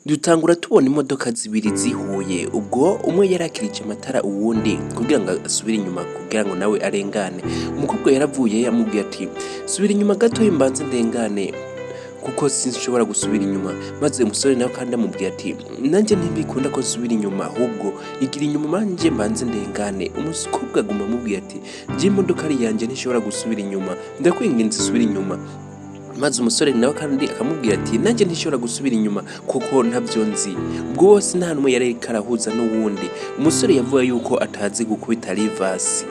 dutangura tubona imodoka zibiri zihuye, ubwo umwe yarakirije amatara uwundi kugira ngo asubire inyuma kugira ngo nawe arengane. Umukobwa yaravuye yamubwiye ati subira inyuma gato mbanze ndengane kuko sinshobora gusubira inyuma. Maze umusore nawe kandi amubwiye ati nanjye ntibikunda ko nsubira inyuma, ahubwo igira inyuma manje mbanze ndengane. Umukobwa aguma amubwiye ati je imodoka ari yanje ntishobora gusubira inyuma, ndakwinginze subira inyuma. Maze umusore nawe kandi akamubwira ati nanjye ntishobora gusubira inyuma kuko ntabyo nzi. Ubwo bose nta numwe yari karahuza n'uwundi. Umusore yavuga yuko atazi gukubita reverse,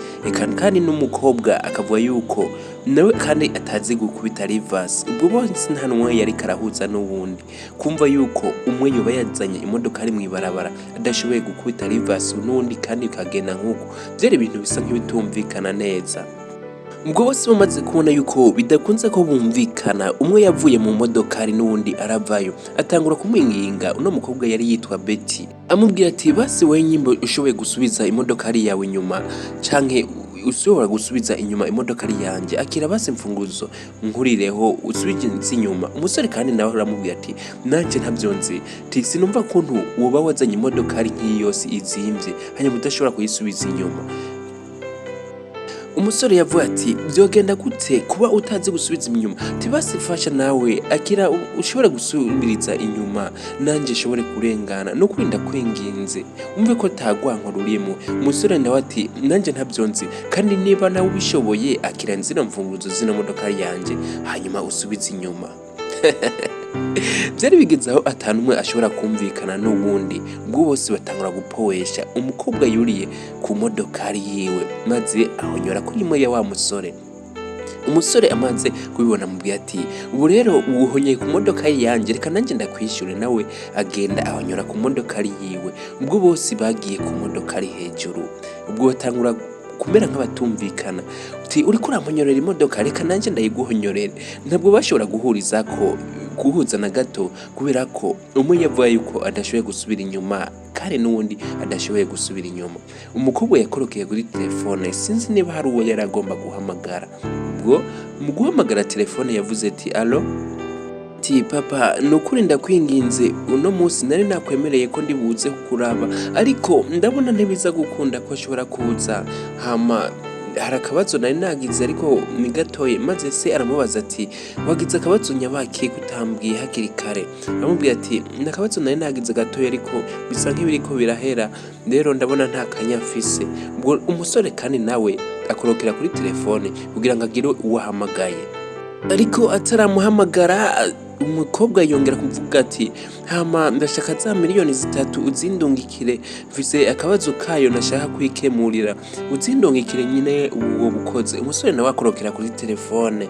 kandi n'umukobwa akavuga yuko nawe kandi atazi gukubita reverse. Ubwo bose nta numwe yari karahuza n'uwundi. Kumva yuko umwe yoba yazanye imodoka ari mwibarabara adashoboye gukubita reverse n'undi kandi kagenda nkuko, byari ibintu bisa nk'ibitumvikana neza. Ubwo bose bamaze kubona yuko bidakunze ko bumvikana, umwe yavuye mu modoka ari n'uwundi aravayo, atangura kumwinginga. Uno mukobwa yari yitwa Betty, amubwira ati basi we nyimbo ushoboye gusubiza imodoka ari yawe inyuma canke ushobora gusubiza inyuma imodoka ari yanje, akira basi imfunguzo nkurireho usubije inyuma. Umusore kandi nawe aramubwira ati nanje ntabyo nzi, sinumva kuntu woba wazanye imodoka ari nk'iyi yose izimvye hanyuma udashobora kuyisubiza inyuma. Umusore yavuye ati byogenda gute kuba utazi gusubiza inyuma, tibasi fasha nawe akira ushobora gusubiriza inyuma nanje shobore kurengana no kwirinda kwinginze umve ko tagwanko rurimo. Umusore nawe ati nanje ntabyo nzi, kandi niba nawe ubishoboye akira nzina mfunguzo zino modoka yanje hanyuma usubize inyuma. Byari bigeze aho atanumwe ashobora kumvikana n'uwundi. Ubwo bose batangura gupowesha. Umukobwa yuriye ku modoka yiwe maze ahonyora kuri imwe ya wa musore. Umusore amaze kubibona mubwiye ati ubu rero ubuhonyeye ku modoka yanje, reka nanjye ndakwishyure. Nawe agenda ahonyora ku modoka yiwe. Ubwo bose bagiye ku modoka ari hejuru. Ubwo batangura kumera nk'abatumvikana, uti uriko uramponyorera imodoka, reka nanjye ndayiguhonyorere. Ntabwo bashobora guhuza na gato kubera ko umwe yavuga yuko adashoboye gusubira inyuma kandi n'uwundi adashoboye gusubira inyuma. Umukobwa yakorokeye kuri telefone, sinzi niba hari uwo yari agomba guhamagara. Ubwo mu guhamagara telefone yavuze ati alo, ati papa nukuri ndakwinginze uno munsi nari nakwemereye ko ndibuze kukuraba, ariko ndabona ntibiza gukunda ko ashobora kuza. Hama hari akabazo nari nagize ariko ni gatoye. Maze se aramubaza ati wagize akabazo nyabaki kutambwiye hakiri kare? Aramubwira ati nakabazo nari nagize gatoye ariko bisa nk'ibiriko birahera, rero ndabona nta kanya mfise. Ubwo umusore kandi nawe akorokera kuri telefone kugira ngo agire uwahamagaye, ariko ataramuhamagara umukobwa yongera kuvuga ati hama ndashaka za miliyoni 3 uzindungikire, mfise akabazo kayo nashaka kwikemurira, uzindungikire nyine uwo bukoze. Umusore nawe akorokera kuri telefone.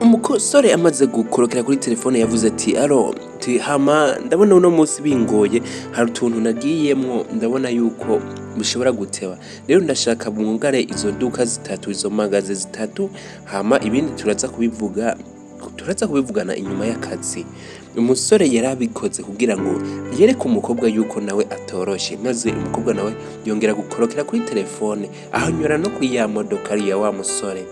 Umusore amaze gukorokera kuri telefone yavuze ati alo, hama ndabona uno munsi bingoye, hari utuntu nagiyemwo ndabona yuko bishobora guteba, rero ndashaka mwungare izo duka 3, izo magaze 3, hama ibindi turaza kubivugana inyuma y'akazi. Umusore yarabikoze kugira ngo yereke umukobwa yuko nawe atoroshe. Maze umukobwa nawe yongera gukorokera kuri telefone ahanyura no kuri ya modoka ya wa musore.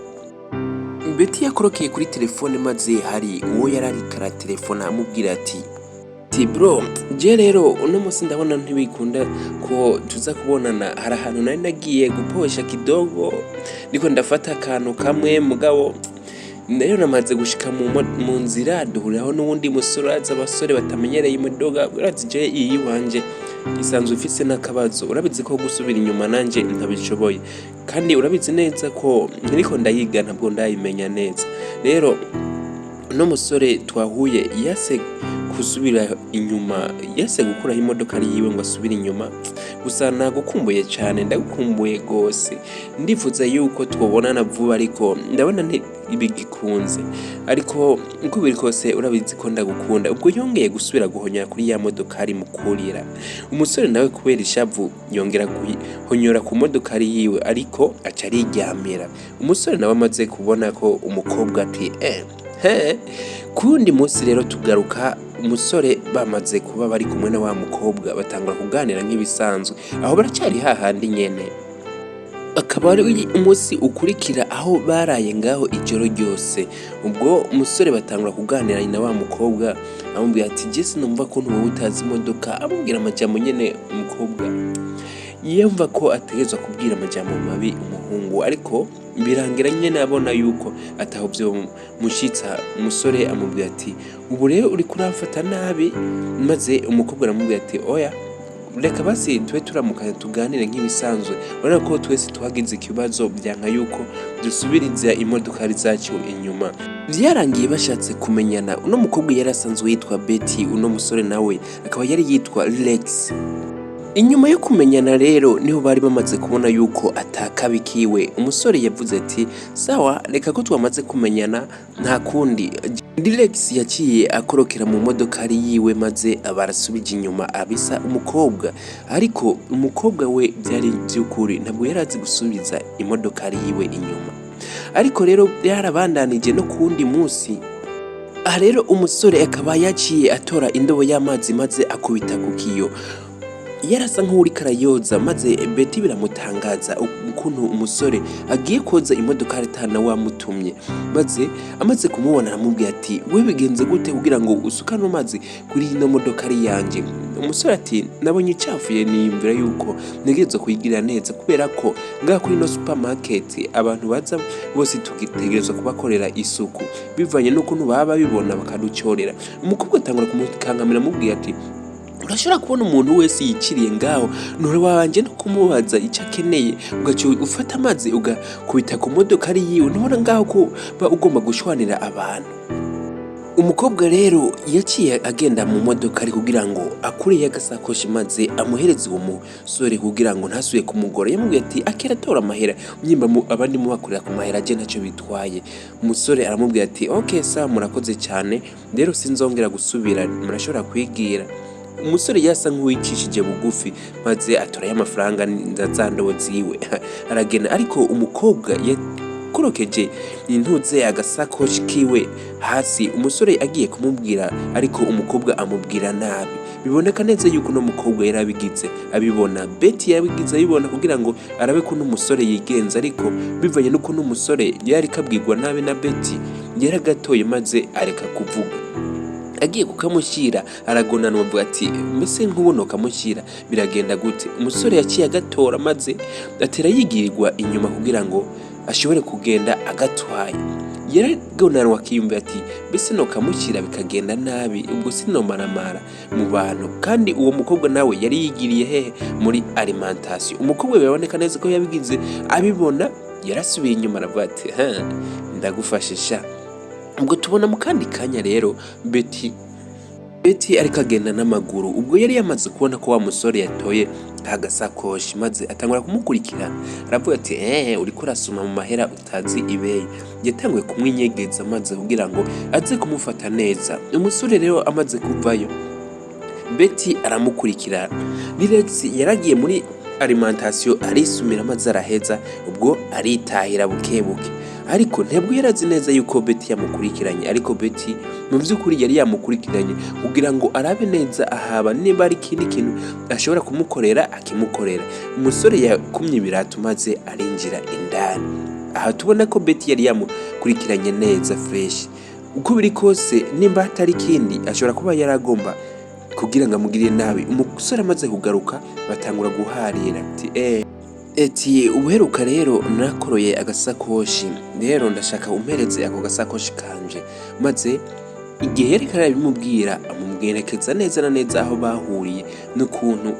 Betty yakorokeye kuri telefone maze hari uwo yarari kara telefone amubwira ati bro, je rero uno munsi ndabona ntibikunda ko tuza kubonana, hari ahantu nari nagiye guposha kidogo niko ndafata akantu kamwe, mugabo rero namaze gushika mu nzira duhuriraho n'uwundi musore aza. Abasore batamenyereye imodoka, urazi je iyi wanje isanzwe ufise n'akabazo, urabizi ko gusubira inyuma nanje ntabishoboye, kandi urabizi neza ko niriko ndayiga ntabwo ndayimenya neza. Rero no musore twahuye yase gusubira inyuma, yase gukuraho imodoka ari yiwe ngo asubire inyuma. Gusa nagukumbuye cyane, ndagukumbuye gose, ndifuza yuko twobonana vuba ariko ndabona ibigikunze, ariko uko biri kose urabizi ko ndagukunda. Ubwo yongeye gusubira guhonyora kuri ya modoka ari mukurira. Umusore nawe kubera ishavu yongera guhonyora ku modoka ari yiwe ariko aca ariryamira. Umusore nawe amaze kubona ko umukobwa ati kundi munsi rero tugaruka. Umusore bamaze kuba bari kumwe na wa mukobwa batangura kuganira nk'ibisanzwe, aho baracyari hahandi nyene. akaba ari umunsi ukurikira aho baraye ngaho ijoro ryose. Ubwo umusore batangura kuganira na wa mukobwa amubwira ati Jesse numva ko wowe utazi imodoka, amubwira amajambo nyene umukobwa yumva ko ategerezwa kubwira amajambo mabi umuhungu, ariko birangira nyene abona yuko ataho byo mushitsa. Umusore amubwira ati ubu rero uri kurafata nabi, maze umukobwa aramubwira ati oya reka basi tube turamukanya tuganire nk'ibisanzwe, urabona ko twese tuhagize ikibazo byanka yuko dusubiriza imodoka zacu inyuma. Vyarangiye bashatse kumenyana. Uno mukobwa yari asanzwe yitwa Betty, uno musore nawe akaba yari yitwa Relex. Inyuma yo kumenyana rero niho bari bamaze kubona yuko atakabi kiwe. Umusore yavuze ati sawa reka ko twamaze kumenyana nta kundi. Relex yaciye akorokera mu modoka yiwe maze abarasubije inyuma abisa umukobwa, ariko umukobwa we byari by'ukuri ntabwo yari azi gusubiza imodoka yiwe inyuma. Ariko rero byarabandanije no kundi munsi. Aha rero umusore akaba yaciye atora indobo y'amazi maze akubita ku kiyo. Yarasa nk'uri karayoza, maze Betty biramutangaza ukuntu umusore agiye koza imodoka aritana wamutumye. Maze amaze kumubona aramubwira ati we bigenze gute kugira ngo usukane amazi kuri ino modoka ari yanje? Umusore ati nabonye icafuye niyumvira yuko ntegerezwa kuyigira neza, kubera ko ngaha kuri no supermarket abantu baza bose tugitegerezwa kubakorera isuku bivanye n'ukuntu baba bibona bakaducorera. Umukobwa atangura kumukangamira amubwira ati urashobora kubona umuntu wese yiciriye ngaho none wanje no kumubaza icyo akeneye ugaca ufata amazi ugakubita ku modoka ari yiwe, ntubona ngaho ko ugomba gushwanira abantu. Umukobwa rero yaciye agenda mu modoka ari kugira ngo akureyo agasakoshi maze amuhereze uwo musore kugira ngo ntasuye kumugora. Yamubwiye ati akera tora amahera nyimba abandi mubakorera ku mahera je ntacyo bitwaye. Umusore aramubwira ati okay sawa murakoze cyane rero sinzongera gusubira murashobora kwigira. Umusore yasa nk'uwicishije bugufi maze atorayo amafaranga ndazandobo ziwe aragenda, ariko umukobwa yakorokeje intuze agasakoshi kiwe hasi. Umusore agiye kumubwira ariko umukobwa amubwira nabi. Biboneka neza yuko no mukobwa yarabigize abibona, Betty yabigize abibona kugira ngo arabe ko n'umusore yigenza, ariko bivanye n'uko n'umusore yari kabwirwa nabi na Betty yaragatoye maze areka kuvuga. Agiye kukamushyira aragonana avuga ati mbese nk'ubuno kamushyira biragenda gute? Umusore yaciye agatora maze atera yigirirwa inyuma kugira ngo ashobore kugenda agatwaye. Yaragonanwa akiyumva ati mbese no kamushyira bikagenda nabi ubwo sinomaramara mu bantu. Kandi uwo mukobwa nawe yari yigiriye hehe muri alimentation. Umukobwa biraboneka neza ko yabigize abibona, yarasubiye inyuma aravuga ati ndagufashisha. Ubwo tubona mu kandi kanya rero Betty ariko agenda n'amaguru. Ubwo yari yamaze kubona ko wa musore yatoye agasakoshi maze atangura kumukurikirana. Aravuga ati uriko urasoma mu mahera utazi ibeye. Yatanguye kumwinyegeza maze kugira ngo aze kumufata neza. Umusore rero amaze kuvayo Betty aramukurikirana. Relex yaragiye muri alimentation arisumira maze araheza, ubwo aritahira bukebuke. Ariko ntabwo yarazi neza yuko Betty yamukurikiranye, ariko Betty mu by'ukuri yari yamukurikiranye kugira ngo arabe neza ahaba niba ari ikindi kintu ashobora kumukorera akimukorera. Umusore yakumye ibirato maze arinjira indani. Aha tubona ko Betty yari yamukurikiranye neza fresh. Uko biri kose nimba hatari ikindi ashobora kuba yaragomba kugira ngo amugirire nabi. Umusore amaze kugaruka batangura guharira ati ubuheruka rero nakoroye agasakoshi, rero ndashaka umpereze ako gasakoshi kanje. Maze igihe yari karabimubwira amubwerekeza neza na neza aho bahuriye n'ukuntu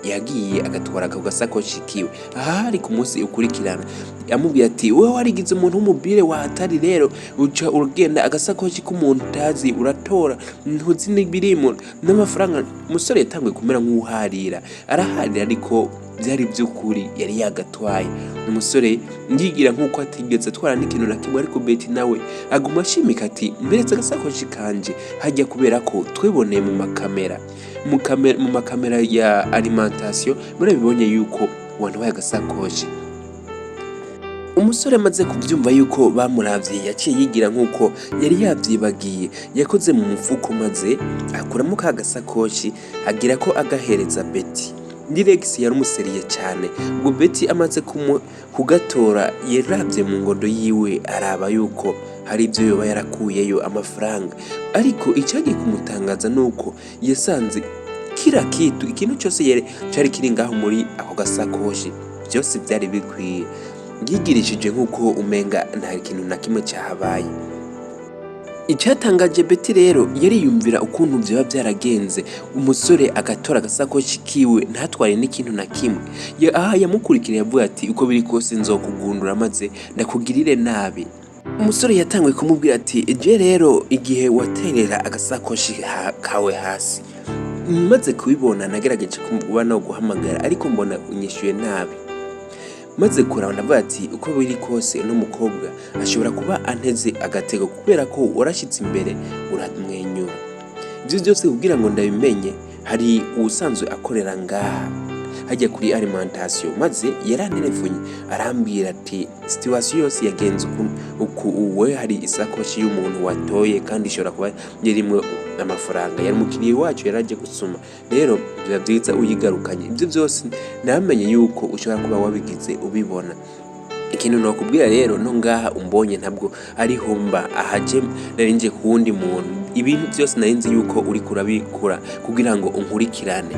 yagiye agatwara ako gasakoshi kiwe. Aha hari ku munsi ukurikirana yamubwiye ati wowe warigize umuntu w'umubire wahatari, rero uca uragenda agasakoshi k'umuntu utazi uratora ntuzi n'ibirimo n'amafaranga. Umusore yatanguye kumera nk'uharira araharira, ariko byari by'ukuri yari yagatwaye. Umusore ngigira nk'uko atigeze atwara n'ikintu na kimwe, ariko Betty nawe aguma ashimika ati mberetse agasakoshi kanje hajya, kubera ko twiboneye mu makamera ya alimentation murabibonye yuko wantwaye agasakoshi. Umusore amaze kubyumva yuko bamuravye yaciye yigira nk'uko yari yabyibagiye. Yakoze mu mufuko maze akuramo ka gasakoshi agira ko agahereza Betty. Relex yarumuseriye cyane. Ubwo Betty amaze kugatora yaravye mu ngondo yiwe araba yuko hari ibyo yoba yarakuyeyo amafaranga, ariko icyagiye kumutangaza nuko yasanze kira kitu ikintu cyose cyari kiri ngaho muri ako gasakoshi byose byari bikwiye. Yigirishije nk'uko umenga nta kintu na kimwe cyahabaye. Icyatangaje Betty rero yariyumvira ukuntu byaba byaragenze, umusore agatora agasakoshi kiwe ntatware n'ikintu na kimwe. Yamukurikira yavuga ati uko biri kose nzokugundura maze ndakugirire nabi. Umusore yatanguye kumubwira ati je rero igihe waterera agasakoshi kawe hasi maze kubibona nagerageje kuba no guhamagara ariko mbona unyishyuye nabi. Maze kurabona avuga ati uko biri kose n'umukobwa ashobora kuba anteze agatego kubera ko warashyitse imbere uramwenyura. Ibyo byose kugira ngo ndabimenye hari ubusanzwe akorera ngaha hajya kuri alimentation, maze yaranterefonye arambwira ati situation yose yagenze uku uwe hari isakoshi y'umuntu watoye kandi ishobora kuba yarimwe amafaranga yari mukiriye wacu yaraje gusuma, rero biba byiza uyigarukanye. Ibyo byose namenye yuko ushobora kuba wabigize ubibona. Ikintu nakubwira rero no ngaha umbonye ntabwo ari humba ahaje narinje ku wundi muntu, ibintu byose narinzi yuko uri kurabikura kugira ngo unkurikirane.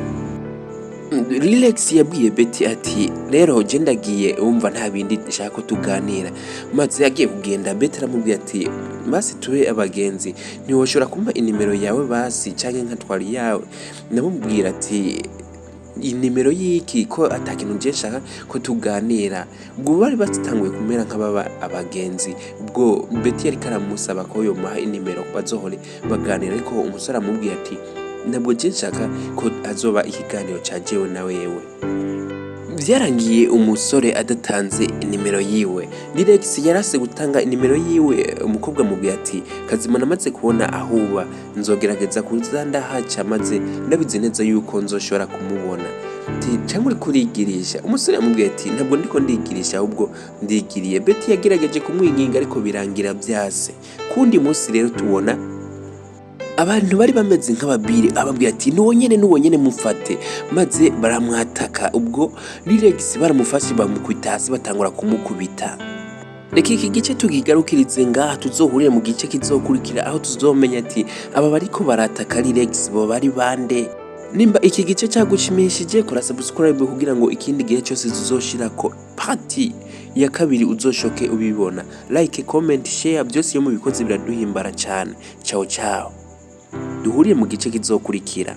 Relex yabwiye Betty ati rero je ndagiye umva nta bindi nshaka ko tuganira. Maze yagiye kugenda Betty aramubwira ati basi tube abagenzi, ntiwoshobora kumpa inimero yawe basi canke nkatwari yawe. Namubwira ati inimero y'iki ko atakintu nje nshaka ko tuganira. Ubwo bari batanguye kumera nk'ababa abagenzi. Ubwo Betty yari karamusaba ko yomuha inimero bazohore baganira, ariko umusore amubwiye ati ntabwo je nshaka ko azoba ikiganiro ca jewe na wewe. Byarangiye umusore adatanze inimero yiwe. Relex yarase gutanga inimero yiwe, umukobwa amubwiye ati kazima namaze kubona ahuba nzogerageza kuza ndahaca maze ndabizi neza yuko nzoshobora kumubona. Cyangwa uri kurigirisha? Umusore amubwiye ati ntabwo ndiko ndigirisha ahubwo ndigiriye. Betty yagerageje kumwinginga ariko birangira byase. Kundi munsi rero tubona abantu bari bameze nk'ababiri ababwira ati nuwo nyene mufate, maze baramwataka. Ubwo Relex baramufashe bamukubita hasi batangura kumukubita. Reka iki gice tugigarukirize ngaha, tuzohurire mu gice kizokurikira aho tuzomenya ati aba bariko barataka Relex bo bari bande. Nimba iki gice cyagushimishije kora subscribe kugira ngo ikindi gihe cyose tuzoshirako party ya kabiri uzoshoke ubibona. Like, comment, share byose yo mu bikozi biraduhimbara cyane. Ciao ciao. Duhuriye mu gice kizokurikira.